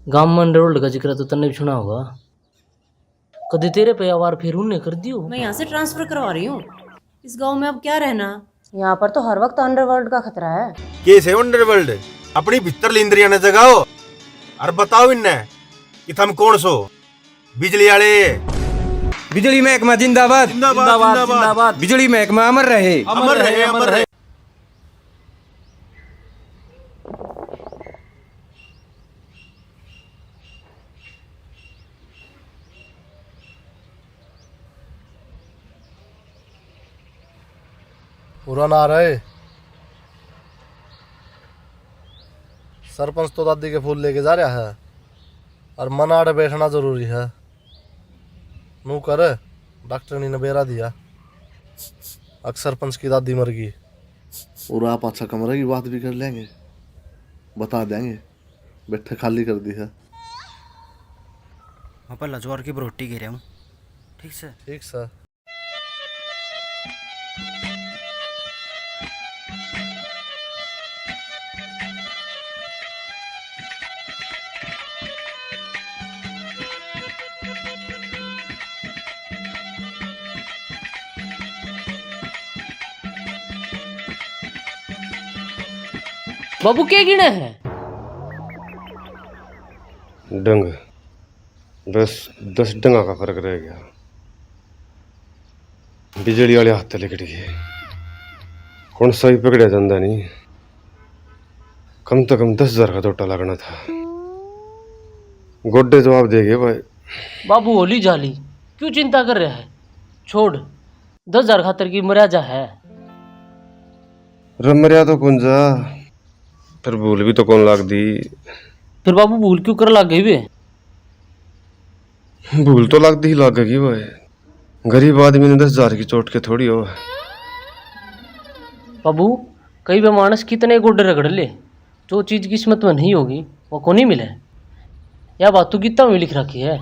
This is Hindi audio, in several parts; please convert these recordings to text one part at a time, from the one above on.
गांव में अंडरवर्ल्ड का जिक्र तो तन्ने भी सुना होगा। कभी तेरे पे आवार फिर उनने कर दियो। मैं यहाँ से ट्रांसफर करवा रही हूँ। इस गांव में अब क्या रहना। यहाँ पर तो हर वक्त अंडरवर्ल्ड का खतरा है। केस है अंडरवर्ल्ड अपनी भीतर इंद्रिया ने जगाओ और बताओ इन्ने कि तुम कौन सो। बिजली वाले बिजली महकमा जिंदाबाद जिंदाबाद जिंदाबाद। बिजली महकमा अमर रहे अमर रहे अमर रहे। पूरा आ रहे सरपंच तो दादी के फूल लेके जा रहा है और मनाड़ बैठना जरूरी है। नू कर डॉक्टर ने बेरा दिया अक्सर सरपंच की दादी मर गई। और आप अच्छा कमरे की बात भी कर लेंगे, बता देंगे बैठे खाली कर दी है। वहाँ पर लजवार की रोटी गिरे हूँ। ठीक से ठीक सर। बाबू क्या गिने है? डंग बस 10 डंगा का फर्क रह गया। बिजली वाले हाथ लिकट गए। कौन सा ही पकड़ा जाता नहीं। कम से कम 10,000 का टोटा लगना था। गोड्डे जवाब देगे भाई। बाबू होली जाली क्यों चिंता कर रहा है? छोड़, 10,000 खातर की मर्यादा है। रमरिया तो कौन जा, फिर भूल भी तो कौन लाग दी। फिर बाबू भूल क्यों कर लाग गई वे? भूल तो लाग दी ही लागेगी भाई। गरीब आदमी ने 10,000 की चोट के थोड़ी हो। बाबू कई बार मानस कितने गोड्डे रगड़ ले, जो चीज किस्मत में नहीं होगी वो को नहीं मिले। यह बात तो गीता में लिख रखी है।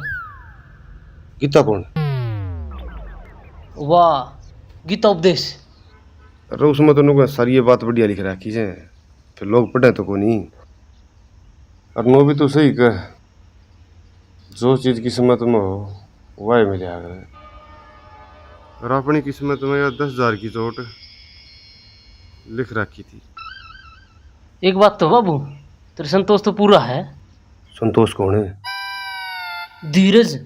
गीता कौन? वाह, गीता उपदेश। अरे उसमें तो सारी ये बात बढ़िया लिख रखी है, फिर लोग पढ़े तो को नहीं। और नो भी तो सही कह, जो चीज किस्मत में हो वह मिले आगे। और अपनी किस्मत में यह 10,000 की चोट लिख रखी थी। एक बात तो बाबू, तेरे संतोष तो पूरा है। संतोष कौन है? धीरज,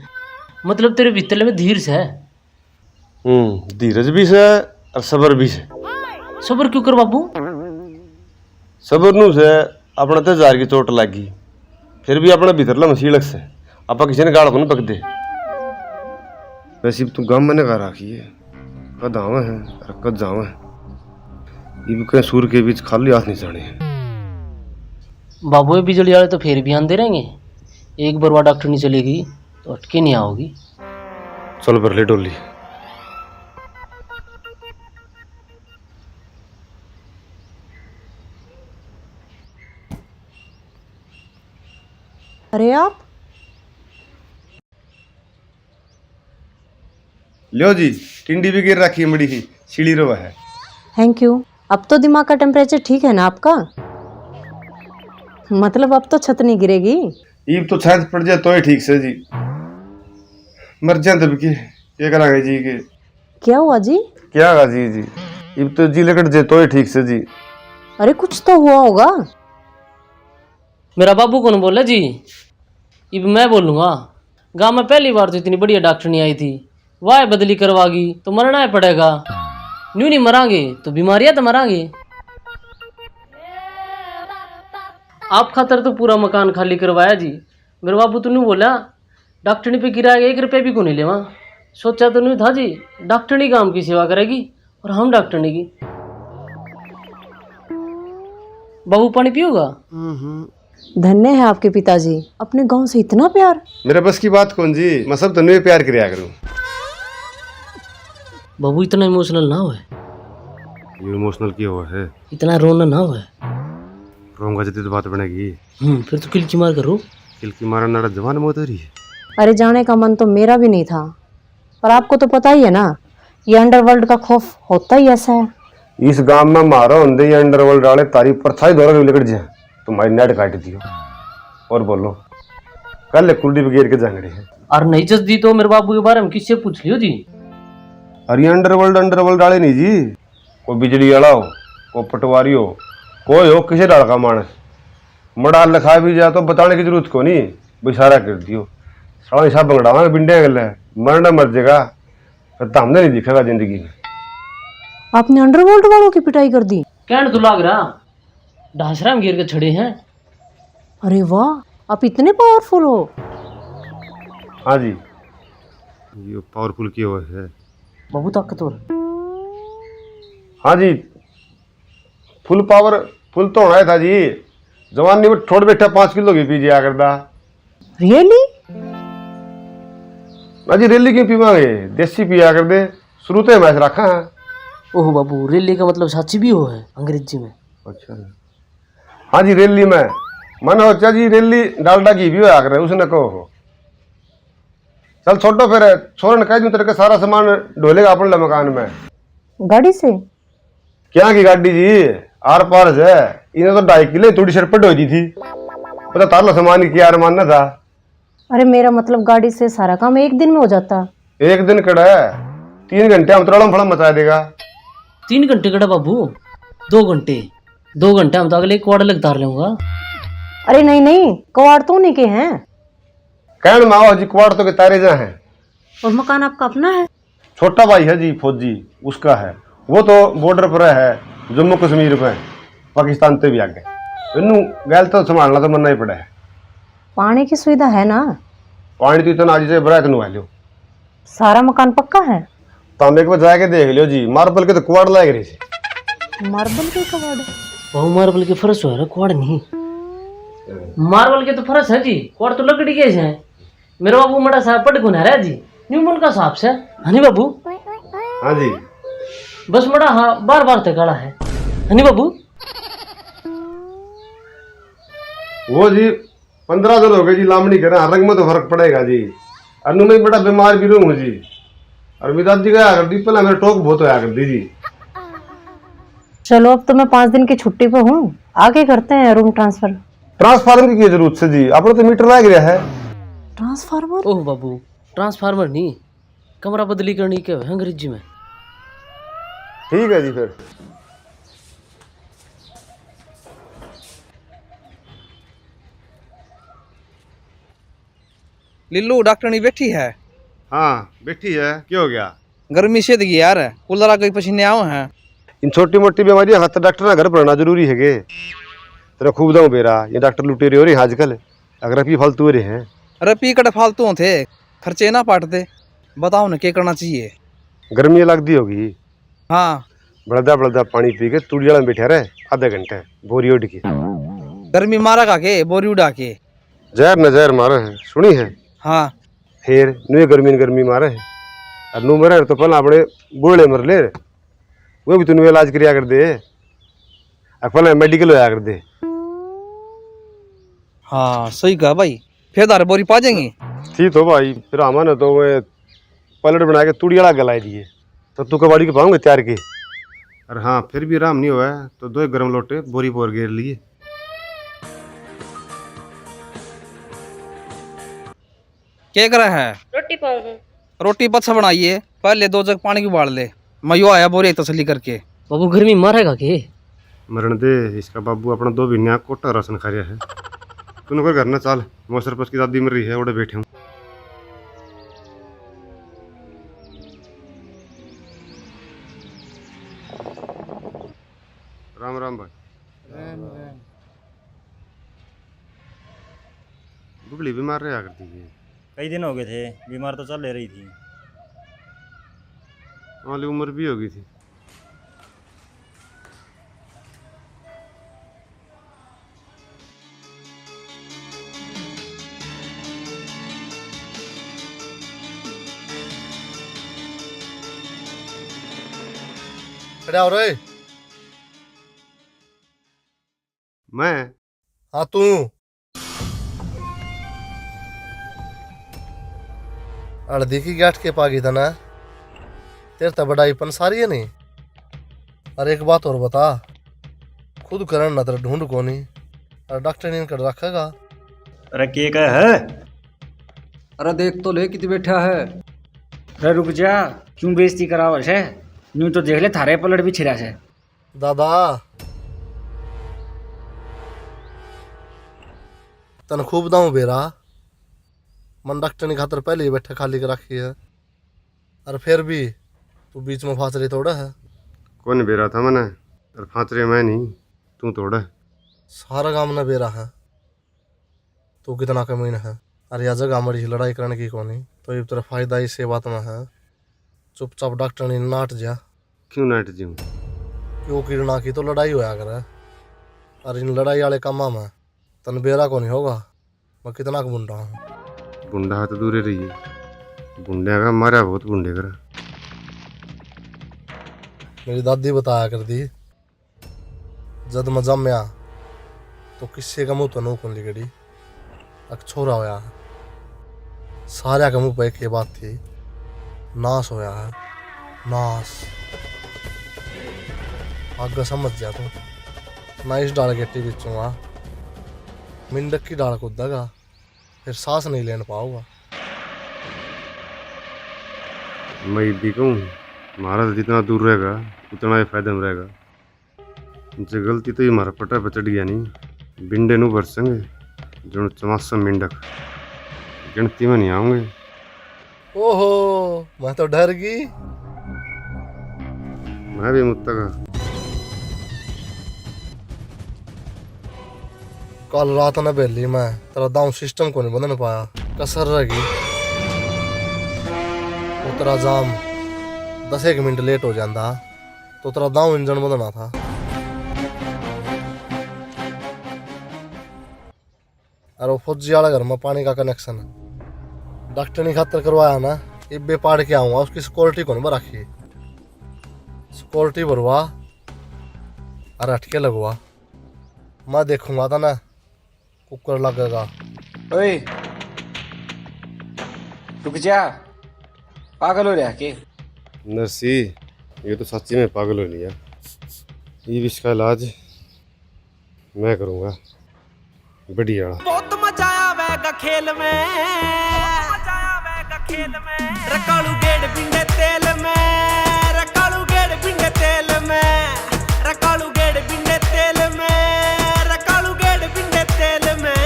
मतलब तेरे भीतर में धीरज है। धीरज भी से और सबर भी से। सबर क्यों कर बाबू? सबर नू से अपना 10,000 की चोट लगी, फिर भी अपना भीतरला मसीलक से आपा किसी ने गाड़ को नहीं पक दे। वैसे तू गाँव मैंने कहा राखी है, कद आवे हैं और कद जावे हैं। ये कहीं सूर के बीच खाली हाथ नहीं जाने हैं। बाबू ये बिजली वाले तो फिर भी आंदे रहेंगे। एक बार वह डॉक्टर नहीं चलेगी तो अटके नहीं आओगी। चल पर ले डोली। अरे आप लो जी, टिंडी भी गिर रखी है मड़ी की, सीढ़ी रवा है। Thank you. अब तो दिमाग का टेम्परेचर ठीक है ना आपका? मतलब अब तो छत नहीं गिरेगी। ईब तो छांच पड़ जाए तो ही ठीक से जी। मर जाए तब की क्या करांगे जी के? क्या हुआ जी? क्या होगा जी जी? ईब तो जी लकड़ जाए तो ही ठीक से जी। अरे कुछ तो हुआ होगा। मेरा बाबू कौन बोला जी? अब मैं बोलूँगा। गांव में पहली बार तो इतनी बढ़िया डॉक्टर नहीं आई थी। वाह बदली करवागी तो मरना ही पड़ेगा। न्यू नहीं मरांगे तो बीमारियां तो मरांगे। आप खातर तो पूरा मकान खाली करवाया जी। मेरे बाबू तो नहीं बोला डॉक्टरनी पे किराया 1 रुपया भी को नहीं लेवा। सोचा तो नहीं था जी डॉक्टरनी काम की सेवा करेगी और हम डॉक्टरनी की। बाबू पानी पियोगा? धन्य है आपके पिताजी, अपने गांव से इतना प्यार। मेरे बस की बात कौन जी, मैं सब तन्वे प्यार करिया करूं। बाबू इतना इमोशनल ना हो। ये इमोशनल क्यों हुआ है? इतना रोना ना हो। रोंगा जती तो बात बनेगी। फिर तो किलकी मार करो। किलकी मारा नाड़ा जवान मौत हो रही है। अरे जाने का मन तो मेरा भी नहीं था, पर आपको तो पता ही है ना, ये अंडरवर्ल्ड का खौफ होता ही ऐसा है। इस गांव में मारो अंधे ये अंडरवर्ल्ड वाले तारीफ पर था ही दौरा लिकट जाए तुम्हारी नेट काट दियो। और बोलो कल कुलदीप गेर के जंगड़े हैं। और नहीं जल्दी तो मेरे बाबू के बारे में किससे पूछ लियो जी। अरे अंडरवर्ल्ड डाले नहीं जी, कोई बिजली वाला हो, कोई पटवारी हो, कोई हो किसी डाल का मानस मड़ा लिखा भी जा तो बताने की जरूरत को नहीं, बिसारा कर दियो साला हिसाब बंगड़ावा बिंडे गल है, मरना मर जाएगा फिर तो हमने नहीं दिखेगा जिंदगी में। आपने अंडरवर्ल्ड वालों की पिटाई कर दी? कहने तो लाग रहा ढांसरा में गिर के छड़े हैं। अरे वाह, आप इतने पावरफुल हो। हाँ जी, ये पावरफुल की हो है। बाबू ताकतवर। हाँ जी, फुल पावर फुल तो होना था जी। जवानी में छोड़ बैठा 5 किलो की पीजिए आकर दा। रियली? ना जी रेली क्यों पीवांगे, देसी पिया कर दे, शुरू तो मैच रखा है। ओह बाबू, रेली का मतलब साची भी हो है अंग्रेजी में। अच्छा, हाँ जी रेली में मन हो चा जी, रेली डालडा की भी हो आकर उसने कहो। चल छोटो फिर छोरन कह दूं तेरे का सारा सामान ढोलेगा अपन मकान में। गाड़ी से? क्या की गाड़ी जी, आर पार है, इन्हें तो 2.5 किलो थोड़ी शरपट हो दी थी, पता तारला सामान की यार मानना था। अरे मेरा मतलब गाड़ी से सारा काम एक दिन में हो जाता। एक दिन कड़ा है, 3 घंटे हम तड़म फड़म मचा देगा। 3 घंटे कड़ा बाबू, 2 घंटे हम तो अगले क्वार्टर लग तार लूंगा। अरे नहीं, कवाड़ तो उन्हीं के हैं। कहन माओ जी, क्वार्टर तो के तारे जा हैं। और मकान आपका अपना है? छोटा भाई है जी फौजी, उसका है, वो तो बॉर्डर पर है जम्मू कश्मीर में, पाकिस्तान से भी आगे। इनू गैल तो संभालना तो मरना ही पड़ा है। पानी की सुविधा है ना? पानी तो इतना आज से बरात नु लो। सारा मकान पक्का है? तो हम एक बार जाके देख लियो जी, मार्बल के तो कुआड़ लाग रही थी। मार्बल के कबाड़? बहु मार्बल के फर्श हो रहा, क्वाड़ नहीं। मार्बल के तो फर्श है जी, क्वाड़ तो लकड़ी के हैं। मेरे बाबू मड़ा साहब पट गुना रहा जी, न्यू मन का साहब से। हनी बाबू? हाँ जी, बस मड़ा हाँ बार ते काला है। हनी बाबू? वो जी 15 दिन हो गए जी लामड़ी करा, रंग में तो फर्क पड़ेगा जी। अनु में बड़ा बीमार भी रहूँ जी, और मेरी दादी का कर दी पहले मेरे टोक बहुत होया कर दी जी। चलो अब तो मैं 5 दिन की छुट्टी पे हूँ, आगे करते हैं रूम ट्रांसफर। ट्रांसफार्मर की जरूरत से जी, अपना तो मीटर लग गया है। ट्रांसफार्मर? ओह बाबू, ट्रांसफार्मर नहीं, कमरा बदली करनी क्या है अंग्रेजी में। ठीक है जी फिर। लिल्लू डॉक्टरनी बैठी है। हाँ बैठी है, क्या हो गया? गर्मी से दगी यार, कूलर आ गई पसीने आओ हैं। इन छोटी मोटी बीमारी हाथ डॉक्टर ना घर पर रहना जरूरी है गे। तेरा खूब दाऊ बेरा, ये डॉक्टर लुटेरे हो रहे हैं आजकल, अगर अभी फालतू हो रहे हैं। अरे पी कट फालतू थे, खर्चे ना पाटते। बताओ ना क्या करना चाहिए? गर्मी लगती होगी। हाँ, बड़दा पानी पी के तूड़ी में बैठे रहे आधे घंटे बोरी उठ के। गर्मी मारा का के बोरी उड़ा के। जहर न जहर मारे है, सुनी है? हाँ, फिर नु गर्मी मारे है, और नू मरे तो पहले अपने बूढ़े मर ले, वो भी तुम इलाज करिया कर दे, पहले मेडिकल होया कर दे। हाँ सही कहा भाई, फिर तारे बोरी पा जाएंगे। ठीक तो भाई, फिर हमारे तो वे पलट बना के तूड़ी वाला गलाई दिए, तो तू कबाड़ी के पाऊंगे तैयार के। अरे हाँ, फिर भी आराम नहीं हुआ है तो 2 गर्म लोटे बोरी पोर घेर लिए। क्या कर रहा है? रोटी पाऊँ? रोटी पच्छा बनाइए, पहले 2 जग पानी की उबाल ले। मैं यो आया बोरी तसली करके। बाबू गर्मी मारेगा के? मरण दे, इसका बाबू अपना 2 महीने कोटा राशन खा रहा है। तूने कोई घर ना चल, मौसर पस की दादी मर रही है, उड़े बैठे हूँ। राम राम भाई। बुगली बीमार रहा करती है। कई दिन हो गए थे, बीमार तो चल ले रही थी। वाली उम्र भी हो गई थी। खड़ा हो रहे? मैं? हाँ तू। अड़दी की गांठ के पागी था ना, तेरे तो बड़ाईपन सारी है नहीं। अरे एक बात और बता, खुद करन ना तेरा ढूंढ को नहीं, और डॉक्टर ने कर रखेगा। अरे के का है? अरे देख तो ले कितनी बैठा है। अरे रुक जा, क्यों बेइज्जती करावस है? यूं तो देख ले थारे पलट भी छिरा से। दादा तन खूब दाऊ बेरा मन डॉक्टर खातर पहले ही बैठे खाली कर रखी है, और फिर भी तू बीच में फांस रही थोड़ा है। कौन बेरा था मैंने, और फांचरे मैं नहीं, तू तोड़ा। सारा गांव ने बेरा है, तू कितना कमीन है। अरे यह जगह मरी लड़ाई करने की कोनी, तो ये तेरा फायदा इसी बात में है। चुपचाप डॉक्टर ने नाट जा। क्यों नाट जीऊँ? क्यों किरणा की तो लड़ाई होया करे, और इन लड़ाई वाले कामा में तन बेरा को नहीं होगा। मैं कितना का बुंडा हूँ। बुंडा है तो दूर रही है, बुंडे का मारा बहुत बुंडे कर। मेरी दादी बताया कर दी, जद मैं जमया तो किसी का मुंह तो नू खुल गड़ी, अक छोरा होया है। सारे के मुंह पे एक ही बात थी, नाश होया है, नाश। आगे समझ जा तू ना, इस डाल गेटी बिचूँ आ मिंडक की डाल कूदेगा, फिर सांस नहीं लेने पाऊंगा। मैं भी कहूँ हमारा तो जितना दूर रहेगा उतना ही फायदे में रहेगा। जो गलती तो ही हमारा पटा पे चढ़ गया नहीं, बिंडे नू बरसेंगे जो चमासा मिंडक गिनती में नहीं आऊंगे। ओहो मैं तो डर गई। मैं भी मुत्ता का कल रात न बेली मैं तेरा दाऊ सिस्टम को नहीं बदल पाया, कसर रह गई। वो तेरा जाम 10 मिनट लेट हो जाता तो तेरा दाऊ इंजन बदलना था। और वो फौजी वाला घर में पानी का कनेक्शन डॉक्टर ने खातर करवाया ना, एक बे पाड़ के आऊँगा, उसकी सिक्योरिटी को नहीं रखी। सिक्योरिटी भरवा और अटके लगवा, मैं देखूंगा था ना कुकर लगेगा। ओए रुक जा, पागल हो रहा के? नरसी ये तो सच्ची में पागल हो लिया। ये विष का इलाज मैं करूँगा, बढ़िया। बहुत मजा आवेगा खेल में, रकालू गेड़ बिंडे तेल में, रकालू गेड़ बिंडे तेल में, रकालू गेड़ बिंडे तेल में, रकालू गेड़ बिंडे तेल में।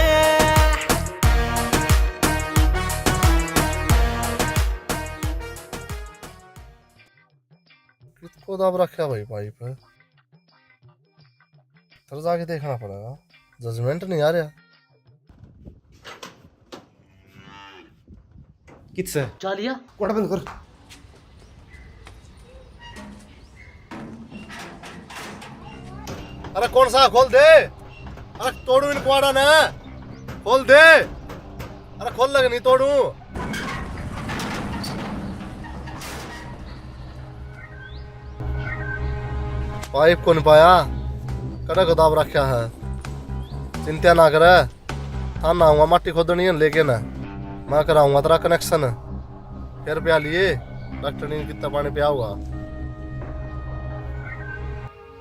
किसको दाब रखा भाई पाइप है, तर जाके देखना पड़ेगा, जजमेंट नहीं आ रहा। किससे चालिया कोड़ा बंद कर। अरे कौन सा खोल दे, अरे तोड़ू इन कुआड़ा ना, खोल दे, अरे खोल लगे नहीं तोड़ू। पाइप को नहीं पाया, कड़क दाब रखा है। चिंता ना करे, थाना आऊंगा माटी खोदनी है लेकिन मैं कराऊंगा तेरा कनेक्शन। फिर पिया लिए डॉक्टर ने कितना पानी पिया होगा।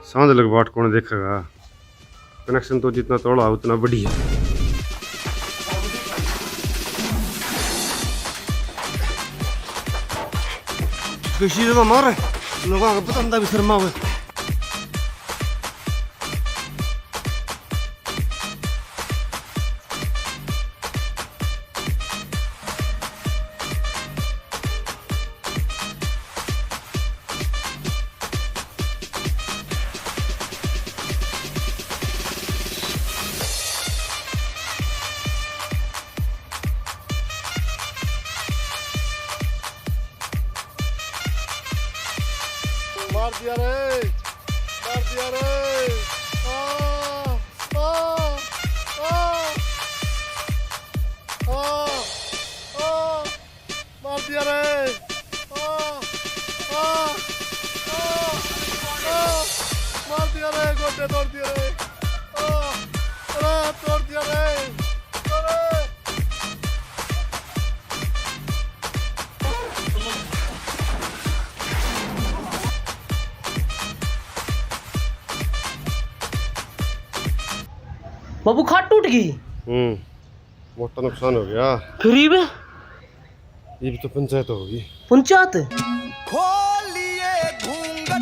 सांझ लग बाट कौन देखेगा, कनेक्शन तो जितना तोड़ा उतना बढ़िया। किसी तो मार लोगों का पता भी शर्मा हुए। मार दिया रे, मार दिया रे, आ, आ, आ, आ, आ, मार दिया रे, आ, आ, आ, आ, मार दिया रे, गोटे तोड़ दिया रे, अरे तोड़ दिया रे, अरे बाबू खाट टूट गई। मोटा नुकसान हो गया। गरीब है ये भी तो पंचायत होगी। पंचायत खोलिए घूंघट